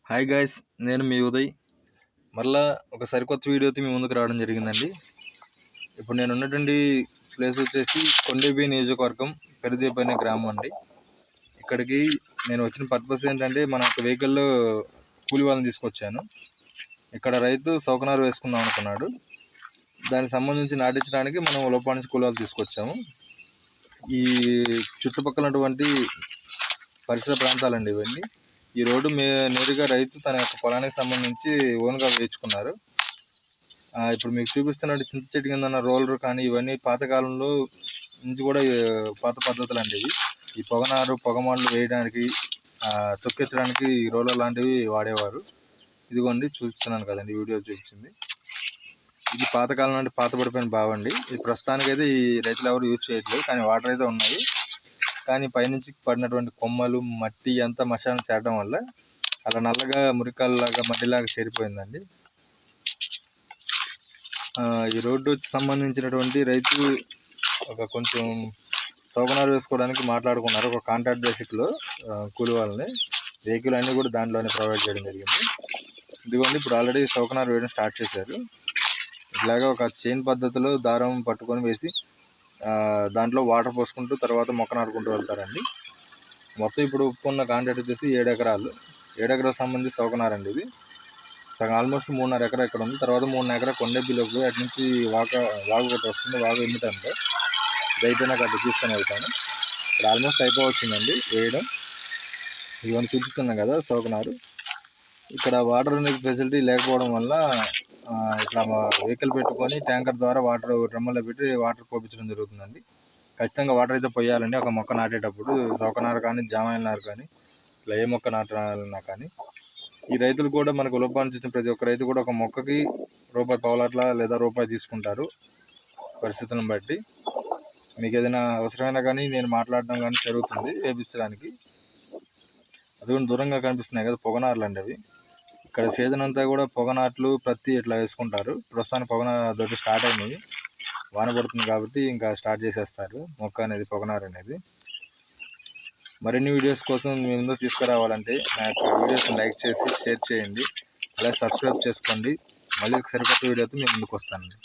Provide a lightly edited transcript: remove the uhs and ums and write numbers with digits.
Hi guys, నేను మీ ఉదయ్. మళ్ళా ఒక సరికొత్త వీడియోతో మీ ముందుకు రావడం జరిగిందండి. ఇప్పుడు నేను ఉన్నటువంటి ప్లేస్ వచ్చేసి కొండేపి నియోజకవర్గం, పెరుదేపి అనే గ్రామం అండి. ఇక్కడికి నేను వచ్చిన పర్పస్ ఏంటంటే, మన ఒక వెహికల్లో కూలి వాళ్ళని తీసుకొచ్చాను. ఇక్కడ రైతు సౌకనారు వేసుకుందాం అనుకున్నాడు. దానికి సంబంధించి నాటించడానికి మనం లోపల నుంచి కూలి వాళ్ళు తీసుకొచ్చాము. ఈ చుట్టుపక్కలటువంటి పరిసర ప్రాంతాలండి ఇవన్నీ. ఈ రోడ్డు నేరుగా రైతు తన యొక్క పొలానికి సంబంధించి ఓన్గా వేయించుకున్నారు. ఇప్పుడు మీకు చూపిస్తున్నట్టు చింత చెట్టు కింద ఉన్న రోలర్ కానీ ఇవన్నీ పాతకాలంలో నుంచి కూడా పాత పద్ధతులు అండి ఇవి. ఈ పొగమాళ్ళు వేయడానికి, తొక్కించడానికి ఈ రోలర్ లాంటివి వాడేవారు. ఇదిగోండి చూస్తున్నాను కదండి, వీడియో చూపించింది. ఇది పాతకాలం నుండి పాతబడిపోయిన బావండి. ఈ ప్రస్తుతానికైతే ఈ రైతులు ఎవరు యూజ్ చేయట్లేదు, కానీ వాటర్ అయితే ఉన్నాయి. కానీ పైనుంచి పడినటువంటి కొమ్మలు, మట్టి అంతా మశానం చేరడం వల్ల అలా నల్లగా మురికాల్లాగా మట్టిలాగా చేరిపోయిందండి. ఈ రోడ్డు సంబంధించినటువంటి రైతు కొంచెం సౌకనారు వేసుకోవడానికి మాట్లాడుకున్నారు. ఒక కాంట్రాక్ట్ బేసిక్లో కూలి వాళ్ళని, వెహికల్ అన్నీ కూడా దాంట్లోనే ప్రొవైడ్ చేయడం జరిగింది. ఇదిగోండి ఇప్పుడు ఆల్రెడీ సౌకనారు వేయడం స్టార్ట్ చేశారు. ఇట్లాగా ఒక చైన్ పద్ధతిలో దారం పట్టుకొని వేసి దాంట్లో వాటర్ పోసుకుంటూ తర్వాత మొక్క నాటుకుంటూ వెళ్తారండి. మొత్తం ఇప్పుడు ఒప్పుకున్న కాంట్రాక్ట్ వచ్చేసి 7 ఎకరాలు. 7 ఎకరాలకు సంబంధించి సౌకనారండి ఇది. సగం ఆల్మోస్ట్ 3.5 ఎకరా ఇక్కడ ఉంది. తర్వాత 3.5 ఎకరా కొండెబ్బిలోకి పోయి అటు నుంచి వాగు ఒకటి వస్తుంది, వాగు ఎమ్మిటంటే ఇది అయిపోయినాక అటు తీసుకొని వెళ్తాను. ఇక్కడ ఆల్మోస్ట్ అయిపోవచ్చిందండి వేయడం. ఇవన్నీ చూపిస్తున్నాం కదా సౌకనారు. ఇక్కడ వాటర్ ఫెసిలిటీ లేకపోవడం వల్ల ఇట్లా వెహికల్ పెట్టుకొని ట్యాంకర్ ద్వారా వాటర్ డ్రమ్ములో పెట్టి వాటర్ పోపించడం జరుగుతుందండి. ఖచ్చితంగా వాటర్ అయితే పోయాలండి ఒక మొక్క నాటేటప్పుడు. సౌకనారు కానీ, జామాయిల నారు కానీ, ఇట్లా ఏ మొక్క నాటాలన్నా కానీ. ఈ రైతులు కూడా మనకు లోపాన్ని చూసిన ప్రతి ఒక్క రైతు కూడా ఒక మొక్కకి రూపాయి పావులాట్ల లేదా రూపాయి తీసుకుంటారు పరిస్థితులను బట్టి. మీకు ఏదైనా అవసరమైనా కానీ నేను మాట్లాడడం కానీ జరుగుతుంది వేపించడానికి. అది కూడా దూరంగా కనిపిస్తున్నాయి కదా పొగనార్లు అండి అవి. ఇక్కడ సీజన్ అంతా కూడా పొగనాట్లు ప్రతి ఇట్లా వేసుకుంటారు. ప్రస్తుతానికి దొడ్డు స్టార్ట్ అయినాయి, వాన పడుతుంది కాబట్టి ఇంకా స్టార్ట్ చేసేస్తారు మొక్క అనేది, పొగనారు అనేది. మరిన్ని వీడియోస్ కోసం మీ ముందు తీసుకురావాలంటే నా యొక్క వీడియోస్ని లైక్ చేసి షేర్ చేయండి, అలాగే సబ్స్క్రైబ్ చేసుకోండి. మళ్ళీ సరికొత్త వీడియోతో మీ ముందుకు వస్తానండి.